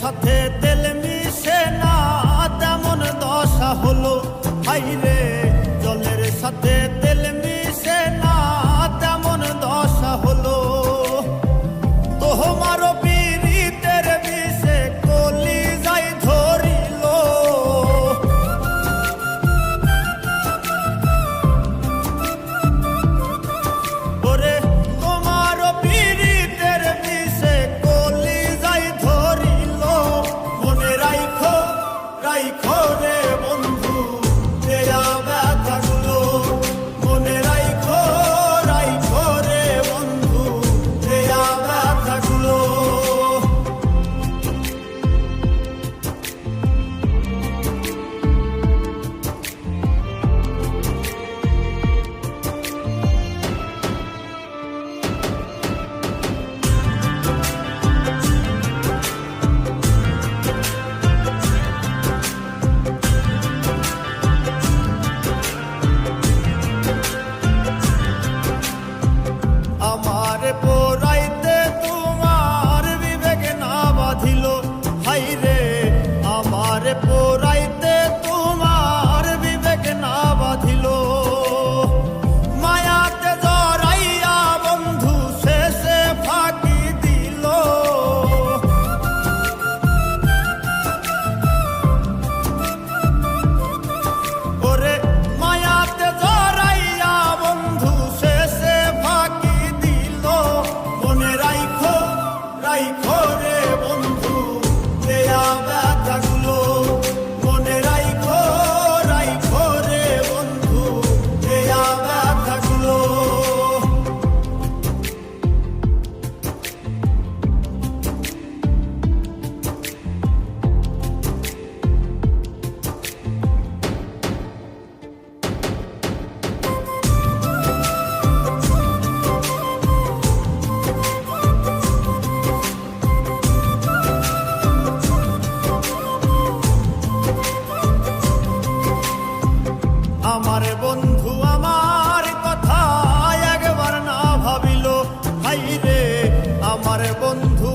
সাথে তেল মিশে না তেমন দশা হলো। হাইরে জলের সাথে তেল মিশে না তেমন দশা হলো। তোমার পীড়িতের বিষে কলিজায় ধরিল। ওরে তোমার পীড়িতের বিষে কলিজায় ধরিল। মনে রাইখো রাইখো রে বন্ধু দেয়া ব্যথাগুলো। মনে রাইখো রাইখো রে বন্ধু দেয়া ব্যথাগুলো। আমার পোড়াইতে তোমার বিবেক না বাঁধিল। হাইরে আমার পোড়াইতে তোমার বিবেক না বাঁধিল। মায়াতে জড়াইয়া বন্ধু শেষে ফাঁকি দিল। ওরে মায়াতে জড়াইয়া বন্ধু শেষে ফাঁকি দিল। মনে রাইখো রাইখো রে বন্ধু দেয়া ব্যথাগুলো। মনে রাইখো রাইখো রে বন্ধু দেয়া ব্যথাগুলো। আমার বন্ধু আমার কথা একবার না ভাবিল। হাইরে আমার বন্ধু